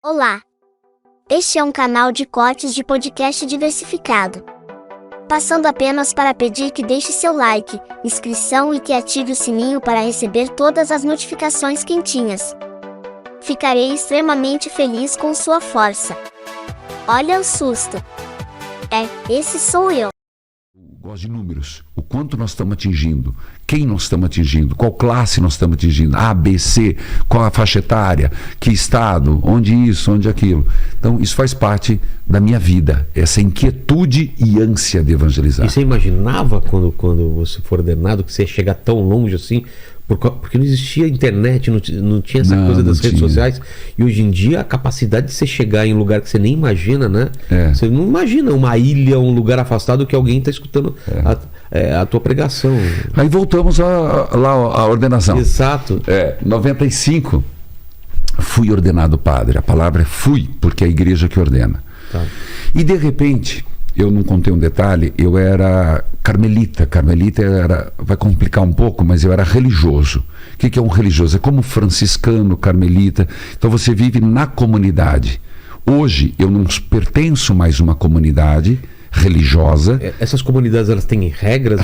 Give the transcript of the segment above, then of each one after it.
Olá! Este é um canal de cortes de podcast diversificado. Passando apenas para pedir que deixe seu like, inscrição e que ative o sininho para receber todas as notificações quentinhas. Ficarei extremamente feliz com sua força. Olha o susto! Esse sou eu. Gosto de números. O quanto nós estamos atingindo, quem nós estamos atingindo, qual classe nós estamos atingindo, A, B, C, qual a faixa etária, que estado, onde isso, onde aquilo. Então isso faz parte da minha vida, essa inquietude e ânsia de evangelizar. E você imaginava quando você for ordenado que você ia chegar tão longe assim? Porque não existia internet, não tinha essa coisa das redes sociais. E hoje em dia a capacidade de você chegar em um lugar que você nem imagina, né? Você não imagina uma ilha, um lugar afastado que alguém está escutando a tua pregação. Aí voltamos lá à ordenação. Exato. 95 fui ordenado padre. A palavra é fui, porque é a igreja que ordena. Tá. E de repente, eu não contei um detalhe, eu era carmelita. Carmelita vai complicar um pouco, mas eu era religioso. O que é um religioso? É como franciscano, carmelita. Então você vive na comunidade. Hoje eu não pertenço mais a uma comunidade religiosa. Essas comunidades, elas têm regras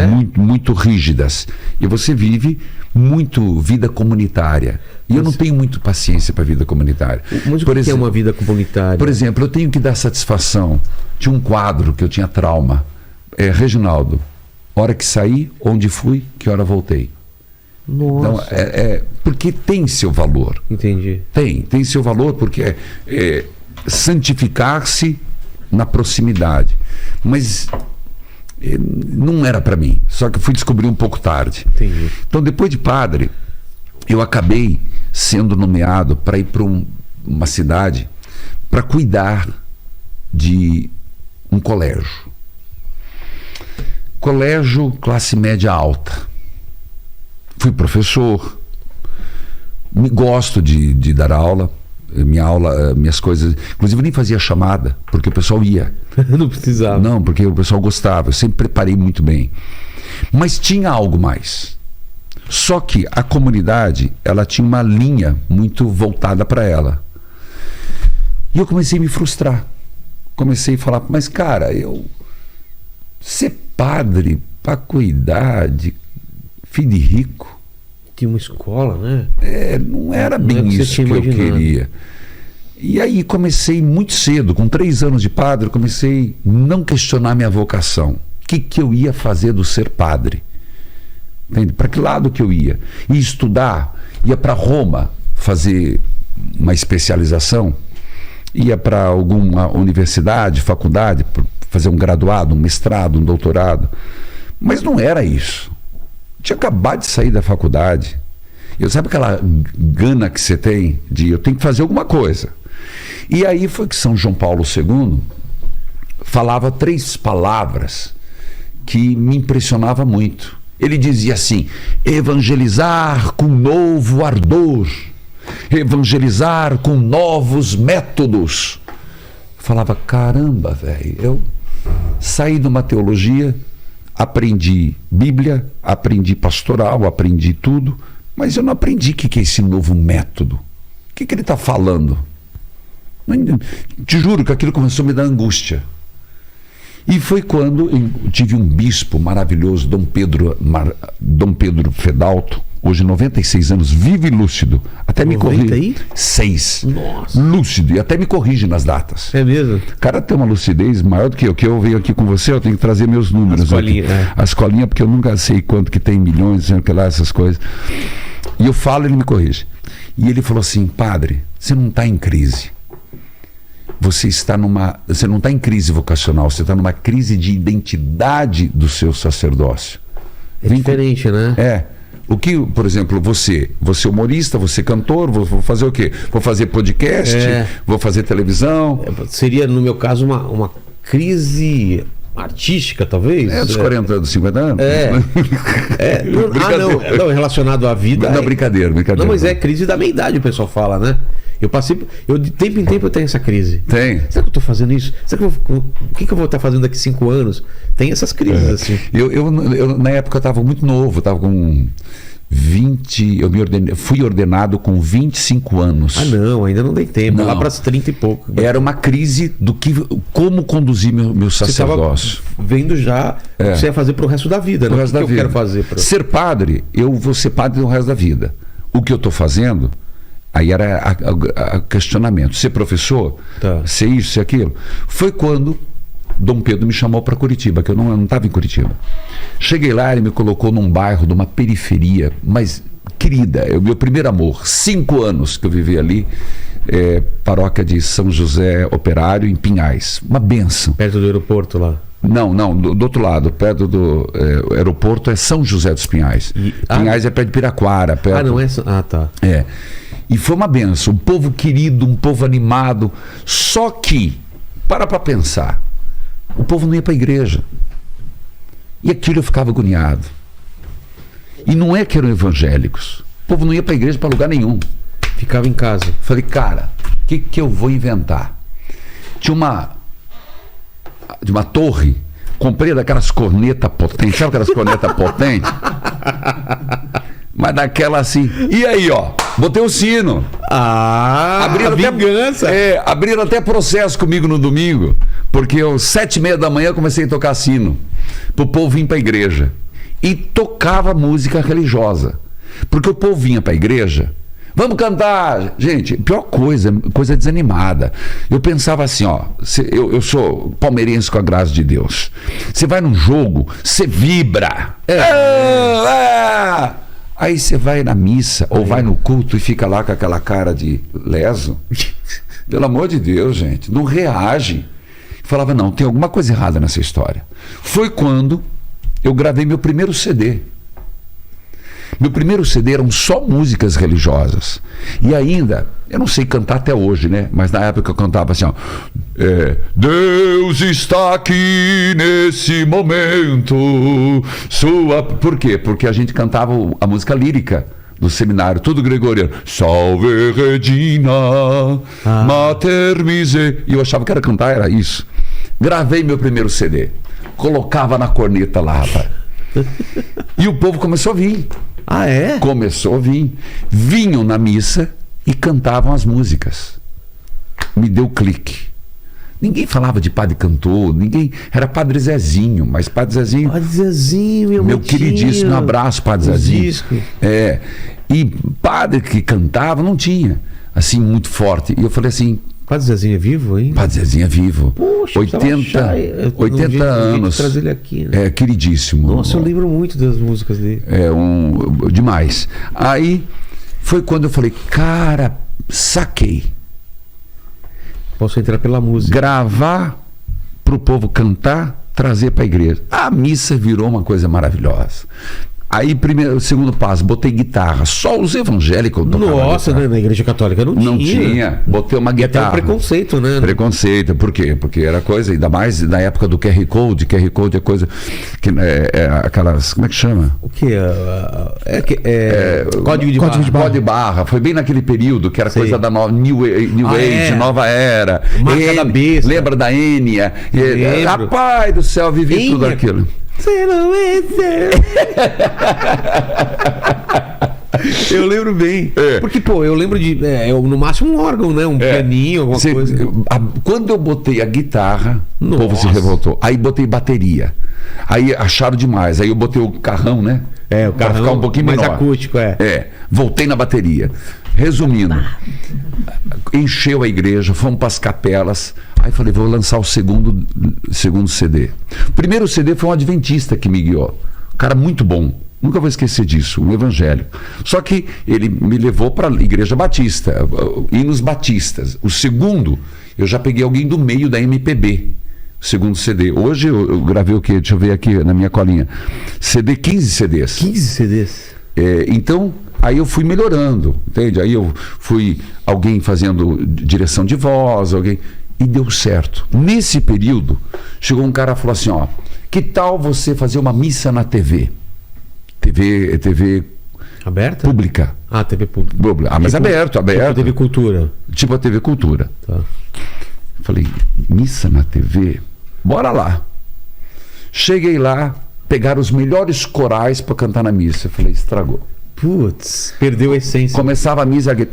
muito, muito rígidas. E você vive muito vida comunitária. E eu não tenho muito paciência para a vida comunitária. Mas o que é uma vida comunitária? Por exemplo, eu tenho que dar satisfação. Tinha um quadro que eu tinha trauma. Reginaldo, hora que saí, onde fui, que hora voltei. Nossa. Então, porque tem seu valor. Entendi. Tem seu valor, porque santificar-se na proximidade. Mas não era para mim. Só que eu fui descobrir um pouco tarde. Entendi. Então, depois de padre, eu acabei sendo nomeado para ir para uma cidade para cuidar de um colégio. Colégio classe média alta. Fui professor. Gosto de dar aula. Minhas coisas. Inclusive eu nem fazia chamada, porque o pessoal ia. Não precisava. Não, porque o pessoal gostava. Eu sempre preparei muito bem. Mas tinha algo mais. Só que a comunidade, ela tinha uma linha muito voltada para ela. E eu comecei a me frustrar. Comecei a falar, mas cara, ser padre para cuidar de filho de rico. Tinha uma escola, né? Não era bem isso que eu queria. E aí comecei muito cedo, com 3 anos de padre, comecei a não questionar minha vocação. O que eu ia fazer do ser padre? Entende? Para que lado que eu ia? Ia estudar, ia para Roma fazer uma especialização, ia para alguma universidade, faculdade, fazer um graduado, um mestrado, um doutorado. Mas não era isso. Tinha acabado de sair da faculdade. Sabe aquela gana que você tem de eu tenho que fazer alguma coisa? E aí foi que São João Paulo II falava 3 palavras que me impressionava muito. Ele dizia assim: evangelizar com novo ardor, evangelizar com novos métodos. Eu falava, caramba, velho, eu saí de uma teologia, aprendi Bíblia, aprendi pastoral, aprendi tudo, mas eu não aprendi o que é esse novo método. O que ele está falando? Te juro que aquilo começou a me dar angústia. E foi quando eu tive um bispo maravilhoso, Dom Pedro Fedalto, hoje 96 anos, vive lúcido. Até me corrige. 6. Nossa. Lúcido. E até me corrige nas datas. É mesmo? O cara tem uma lucidez maior do que eu. Que eu venho aqui com você, eu tenho que trazer meus números. A escolinha, porque eu nunca sei quanto que tem milhões, que lá, essas coisas. E eu falo, ele me corrige. E ele falou assim: padre, você não está em crise. Você não está em crise vocacional, você está numa crise de identidade do seu sacerdócio. Diferente, né? O que, por exemplo, você humorista, você cantor, vou fazer o quê? Vou fazer podcast, vou fazer televisão. Seria, no meu caso, uma crise artística, talvez? Dos 40 anos, 50 anos? Não, relacionado à vida. Não, brincadeira. Não, mas é crise da meia-idade, o pessoal fala, né? De tempo em tempo eu tenho essa crise. Tem. Será que eu estou fazendo isso? O que eu vou estar fazendo daqui 5 anos? Tem essas crises, assim. Eu, na época, eu estava muito novo, estava com fui ordenado com 25 anos. Ah, não, ainda não dei tempo. Não. Lá para as 30 e pouco. Era uma crise do como conduzir meu sacerdócio. Você estava vendo já o que você ia fazer para o resto da vida, né? O que eu quero fazer? Ser padre, eu vou ser padre o resto da vida. O que eu estou fazendo, aí era a questionamento. Ser professor, ser isso, ser aquilo. Foi quando Dom Pedro me chamou para Curitiba, que eu não estava em Curitiba. Cheguei lá, ele me colocou num bairro, numa periferia, mas querida, é o meu primeiro amor. 5 anos que eu vivi ali, paróquia de São José Operário, em Pinhais. Uma bênção. Perto do aeroporto lá? Não, do outro lado, perto do aeroporto é São José dos Pinhais. Pinhais é perto de Piraquara. Perto... não é? Tá. E foi uma benção, um povo querido, um povo animado. Só que, para pensar, o povo não ia para a igreja. E aquilo eu ficava agoniado. E não é que eram evangélicos. O povo não ia para a igreja para lugar nenhum. Ficava em casa. Falei, cara, o que eu vou inventar? Tinha de uma torre, comprei daquelas cornetas potentes, sabe aquelas cornetas potentes? Mas daquela assim, e aí ó, botei o sino. Abriram vingança. Abriram até processo comigo no domingo, porque eu 7h30 da manhã comecei a tocar sino, pro povo vir pra igreja, e tocava música religiosa, porque o povo vinha pra igreja, vamos cantar, gente, pior coisa desanimada. Eu pensava assim, ó, eu sou palmeirense com a graça de Deus. Você vai num jogo, você vibra. Aí você vai na missa ou vai no culto e fica lá com aquela cara de leso. Pelo amor de Deus, gente, não reage. Falava, não, tem alguma coisa errada nessa história. Foi quando eu gravei meu primeiro CD. Meu primeiro CD eram só músicas religiosas. E ainda, eu não sei cantar até hoje, né? Mas na época eu cantava assim, ó. Deus está aqui nesse momento. Por quê? Porque a gente cantava a música lírica do seminário, tudo gregoriano. Salve Regina, Mater Mise. E eu achava que era cantar, era isso. Gravei meu primeiro CD. Colocava na corneta lá, rapaz. E o povo começou a vir. Começou a vir. Vinham na missa e cantavam as músicas. Me deu clique. Ninguém falava de padre cantor, era Padre Zezinho, mas Padre Zezinho. Padre Zezinho, meu queridíssimo, um abraço, Padre Zezinho. Disco. E padre que cantava não tinha, assim, muito forte. E eu falei assim. Padre Zezinho é vivo, hein? Padre Zezinho é vivo. Poxa, 80 anos. Trazer ele aqui, né? Queridíssimo. Nossa, eu lembro muito das músicas dele. Demais. Aí foi quando eu falei, cara, saquei. Posso entrar pela música. Gravar pro povo cantar, trazer para a igreja. A missa virou uma coisa maravilhosa. Aí, segundo passo, botei guitarra. Só os evangélicos tocavam. Nossa, né? Na igreja católica não tinha. Botei uma guitarra. Até um preconceito, né? Preconceito. Por quê? Porque era coisa, ainda mais na época do QR Code. QR Code é coisa que aquelas, como é que chama? O que? Código de barra. Código de barra. Foi bem naquele período que era coisa da New Age, nova era. Marca da besta. Lembra da Enya? Rapaz do céu, vivi tudo aquilo. Eu lembro bem. Porque, eu lembro de no máximo um órgão, né? Um pianinho, alguma coisa. Quando eu botei a guitarra, o povo se revoltou. Aí botei bateria. Aí acharam demais. Aí eu botei o carrão, né? O carrão pra ficar um pouquinho mais menor. Acústico, voltei na bateria. Resumindo, encheu a igreja, fomos para as capelas. Aí falei, vou lançar o segundo CD. O primeiro CD foi um adventista que me guiou. Um cara muito bom. Nunca vou esquecer disso, um evangélico. Só que ele me levou para a igreja batista, hinos batistas. O segundo, eu já peguei alguém do meio da MPB. O segundo CD. Hoje eu gravei o quê? Deixa eu ver aqui na minha colinha. 15 CDs. 15 CDs? Então, aí eu fui melhorando, entende? Aí eu fui alguém fazendo direção de voz, e deu certo. Nesse período, chegou um cara e falou assim, ó, que tal você fazer uma missa na TV? TV aberta? Pública. TV pública. Mas aberto. Tipo a TV Cultura. Tipo a TV Cultura. Tá. Falei, missa na TV? Bora lá. Cheguei lá, pegaram os melhores corais para cantar na missa. Falei, estragou. Putz, perdeu a essência. Começava a missa aqui.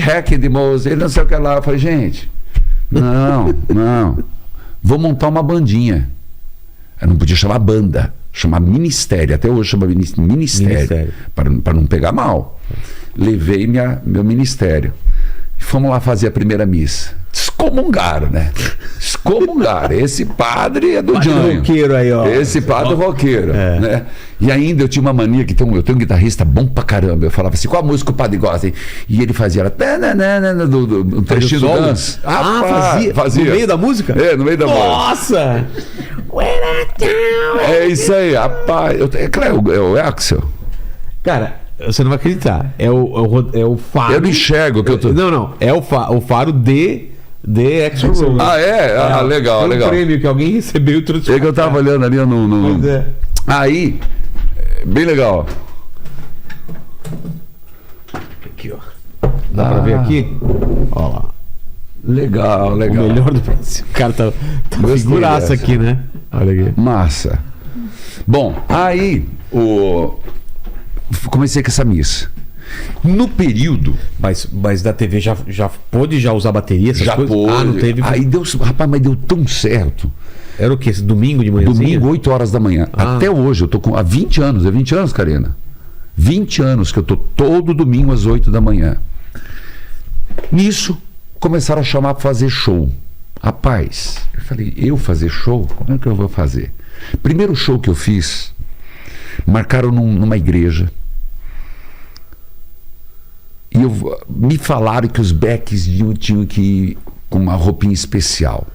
Hack de Moses, ele não sei o que lá. Eu falei, gente, não. Vou montar uma bandinha. Eu não podia chamar banda, chamar ministério. Até hoje chama ministério. Para não pegar mal. Levei meu ministério. Fomos lá fazer a primeira missa. Excomungaram, né? Excomungaram. Esse padre é do Jânio. Roqueiro aí, ó. Esse padre é roqueiro, né? E ainda eu tinha uma mania que eu tenho um guitarrista bom pra caramba. Eu falava assim, qual a música que o padre gosta? E ele fazia do trechinho do Guns. Fazia. No meio da música? É, no meio da música. Nossa! É isso aí, rapaz. É o Axel. Cara, você não vai acreditar. É o faro. Eu não enxergo o que eu tô. Não. É o faro de Axl Rose. Ah, é? Legal, foi legal. Um prêmio que alguém recebeu e trouxe. É que eu tava olhando ali no. Pois é. Aí, bem legal. Aqui, ó. Dá pra ver aqui? Ó lá. Legal. O melhor do Brasil. O cara tá figuraça aqui, né? Olha aqui. Massa. Bom, aí comecei com essa missa. No período. Mas da TV já pôde usar bateria? Essas já coisas? pôde. Não teve. Aí mas deu tão certo. Era o quê? Domingo de manhã? Domingo, 8 horas da manhã. Até hoje, eu tô há 20 anos. É 20 anos, Karina? 20 anos que eu tô todo domingo às 8 da manhã. Nisso, começaram a chamar para fazer show. Rapaz, eu falei, eu fazer show? Como é que eu vou fazer? Primeiro show que eu fiz, marcaram numa igreja. E me falaram que os backs tinham que ir com uma roupinha especial.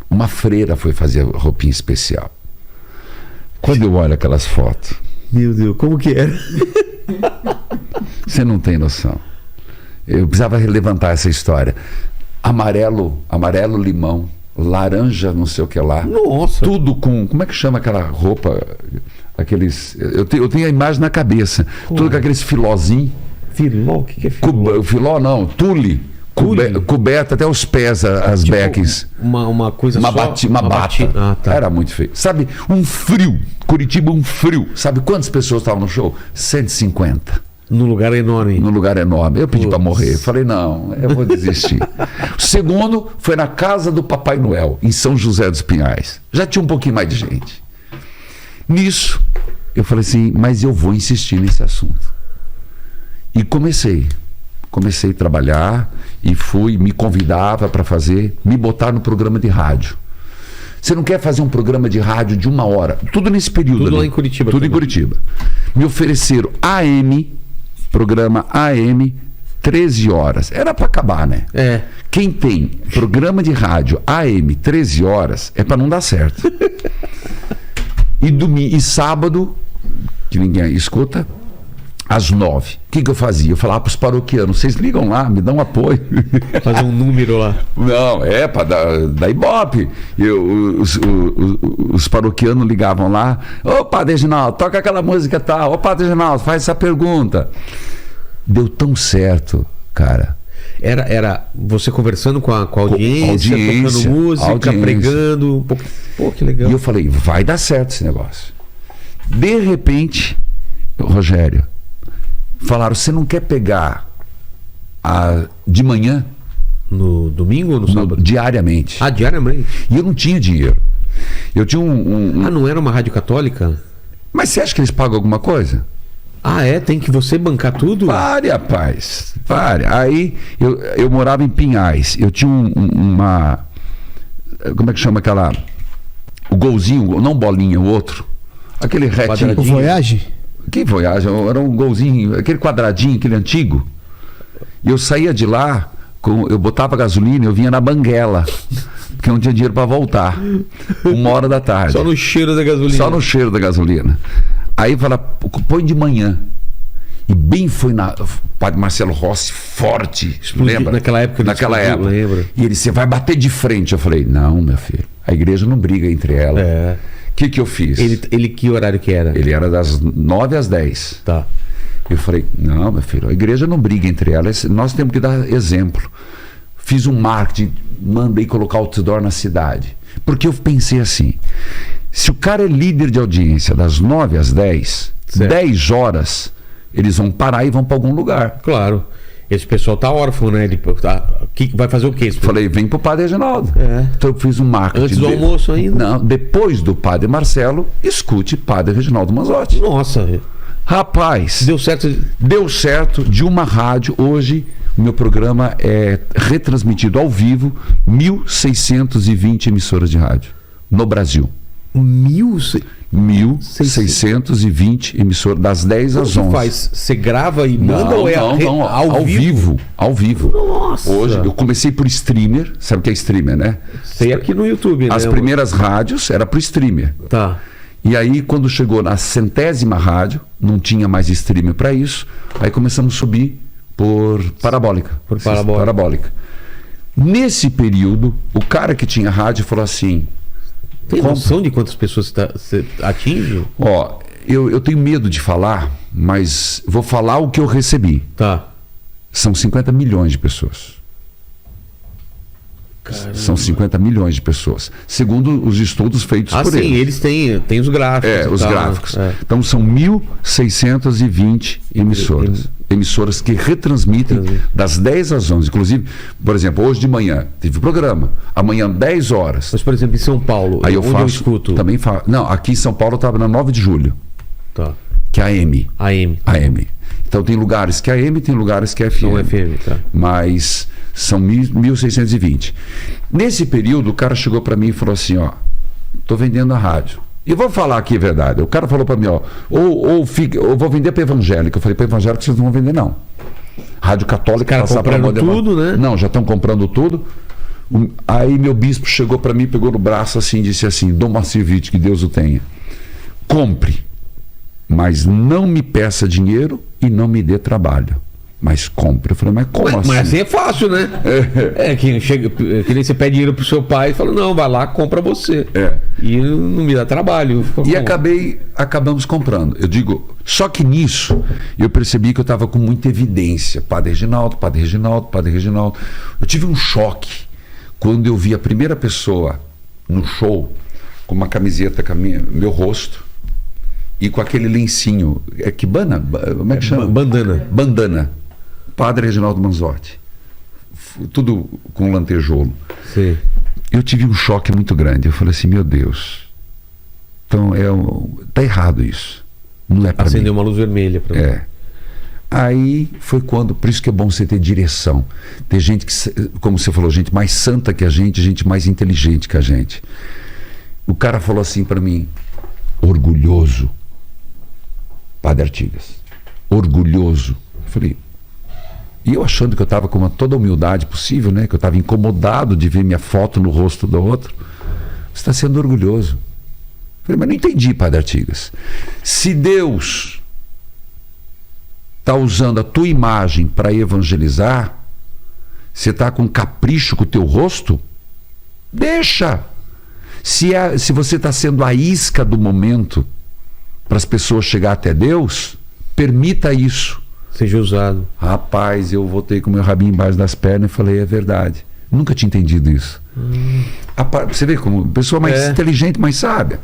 Uma freira foi fazer a roupinha especial. Quando eu olho aquelas fotos... Meu Deus, como que era? Você não tem noção. Eu precisava levantar essa história. Amarelo, limão, laranja, não sei o que lá. Nossa! Tudo com... Como é que chama aquela roupa? Aqueles... Eu tenho a imagem na cabeça. Tudo com aqueles filózinhos. Filó? O que é filó? Filó não, tule. Coberta até os pés, as tipo, backs. Uma coisa uma só? bata. Ah, tá. Era muito feio. Sabe, um frio. Curitiba, um frio. Sabe quantas pessoas estavam no show? 150. Num lugar enorme. Num lugar enorme. Eu pedi para morrer. Falei, não, eu vou desistir. O segundo foi na casa do Papai Noel, em São José dos Pinhais. Já tinha um pouquinho mais de gente. Nisso, eu falei assim, mas eu vou insistir nesse assunto. E comecei a trabalhar e me convidava para me botar no programa de rádio. Você não quer fazer um programa de rádio de 1 hora? Tudo nesse período. Tudo ali. lá em Curitiba. Tudo também. Em Curitiba. Me ofereceram programa AM, 13 horas. Era para acabar, né? É. Quem tem programa de rádio AM, 13 horas, é para não dar certo. E sábado, que ninguém escuta, às 9. O que eu fazia? Eu falava para os paroquianos, vocês ligam lá, me dão apoio. Fazer um número lá. Não, para dar Ibope. Os paroquianos ligavam lá. Ô, Padre Reginaldo, toca aquela música tal. Ô, Padre Reginaldo, faz essa pergunta. Deu tão certo, cara. Era você conversando com a audiência, tocando música, pregando. Pô, que legal. E eu falei, vai dar certo esse negócio. De repente, Rogério, falaram, você não quer pegar de manhã? No domingo ou no sábado? Diariamente. Diariamente. E eu não tinha dinheiro. Eu tinha não era uma rádio católica? Mas você acha que eles pagam alguma coisa? Tem que você bancar tudo? Pare, rapaz. Pare. Aí eu morava em Pinhais. Eu tinha uma... Como é que chama aquela... O golzinho, não bolinha, o outro. Aquele retinho. O Voyage? Que Voyage? Era um golzinho, aquele quadradinho, aquele antigo. E eu saía de lá, eu botava gasolina, eu vinha na banguela. Porque eu não tinha dinheiro para voltar. 1h da tarde. Só no cheiro da gasolina. Só no cheiro da gasolina. Aí fala, põe de manhã. E bem foi o Padre Marcelo Rossi, forte. Lembra? Naquela época. Lembra. E ele, você vai bater de frente. Eu falei, não, meu filho. A igreja não briga entre ela. O que eu fiz? Ele que horário que era? Ele era das 9 às 10. Tá. Eu falei, não, meu filho, a igreja não briga entre elas. Nós temos que dar exemplo. Fiz um marketing, mandei colocar outdoor na cidade. Porque eu pensei assim, se o cara é líder de audiência das 9 às 10, Certo. 10 horas, eles vão parar e vão para algum lugar. Claro. Esse pessoal tá órfão, né? Ele vai fazer o quê? Falei, vem pro Padre Reginaldo. Então eu fiz um marketing. Antes do almoço ainda? Não, depois do Padre Marcelo, escute Padre Reginaldo Manzotti. Nossa. Rapaz. Deu certo? Deu certo de uma rádio. Hoje, o meu programa é retransmitido ao vivo, 1.620 emissoras de rádio no Brasil. 1.620 emissoras, das 10 às 11. Faz? Você grava e manda ou é ao vivo? Ao vivo. Nossa. Hoje, eu comecei por streamer. Sabe o que é streamer, né? Sei aqui no YouTube, né? As primeiras rádios era por streamer. Tá. E aí, quando chegou na 100ª rádio, não tinha mais streamer para isso, aí começamos a subir por parabólica. Por parabólica. Nesse período, o cara que tinha rádio falou assim... Tem noção de quantas pessoas você atinge? Ó, eu tenho medo de falar, mas vou falar o que eu recebi. Tá. São 50 milhões de pessoas. Caramba. São 50 milhões de pessoas. Segundo os estudos feitos por eles. Sim, eles têm os gráficos. Os gráficos. Então são 1.620 emissoras. Emissoras que retransmitem das 10 às 11. Inclusive, por exemplo, hoje de manhã teve programa. Amanhã, 10 horas. Mas, por exemplo, em São Paulo, aí onde eu escuto? Também faço. Não, aqui em São Paulo estava na 9 de julho. Tá. Que é AM. AM. Então tem lugares que é AM, tem lugares que é FM. Não FM, tá. Mas são 1.620. Nesse período, o cara chegou para mim e falou assim, ó, tô vendendo a rádio. E vou falar aqui a verdade. O cara falou para mim, ó, ou vou vender para evangélico. Eu falei, para evangélico vocês não vão vender, não. Rádio católica, passar para tudo, né? Não, já estão comprando tudo. Aí meu bispo chegou para mim, pegou no braço assim e disse assim, Dom Moacir Witt, que Deus o tenha. Compre, mas não me peça dinheiro e não me dê trabalho. Mas compre. Eu falei, mas como assim? Mas assim é fácil, né? Que nem você pede dinheiro pro seu pai e fala, não, vai lá, compra você. E não me dá trabalho. E acabamos comprando. Eu digo, só que nisso eu percebi que eu estava com muita evidência. Padre Reginaldo. Eu tive um choque quando eu vi a primeira pessoa no show com uma camiseta com meu rosto e com aquele lencinho. Como é que chama? Bandana. Padre Reginaldo Manzotti. Tudo com lantejoulo. Sim. Eu tive um choque muito grande. Eu falei assim, meu Deus. Então tá errado isso. Não é para mim. Acendeu uma luz vermelha para mim. Aí foi quando, por isso que é bom você ter direção. Ter gente que, como você falou, gente mais santa que a gente mais inteligente que a gente. O cara falou assim para mim, orgulhoso, Padre Artigas, orgulhoso. Eu falei, e eu achando que eu estava com toda a humildade possível, né? Que eu estava incomodado de ver minha foto no rosto do outro. Você está sendo orgulhoso. Eu falei, mas não entendi, Padre Artigas. Se Deus está usando a tua imagem para evangelizar, você está com capricho com o teu rosto? Deixa! Se você está sendo a isca do momento para as pessoas chegar até Deus, permita isso. Seja usado. Rapaz, eu voltei com o meu rabinho embaixo das pernas e falei, é verdade. Nunca tinha entendido isso. Você vê como pessoa mais inteligente, mais sábia.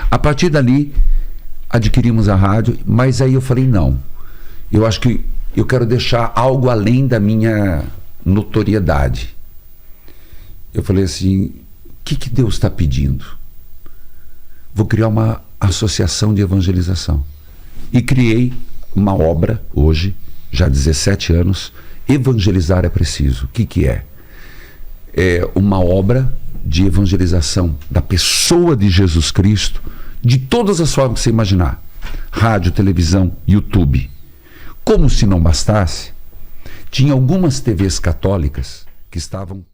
A partir dali, adquirimos a rádio, mas aí eu falei, não. Eu acho que eu quero deixar algo além da minha notoriedade. Eu falei assim, o que Deus está pedindo? Vou criar uma associação de evangelização. E criei uma obra, hoje, já há 17 anos, Evangelizar é Preciso. O que é? É uma obra de evangelização da pessoa de Jesus Cristo, de todas as formas que você imaginar. Rádio, televisão, YouTube. Como se não bastasse, tinha algumas TVs católicas que estavam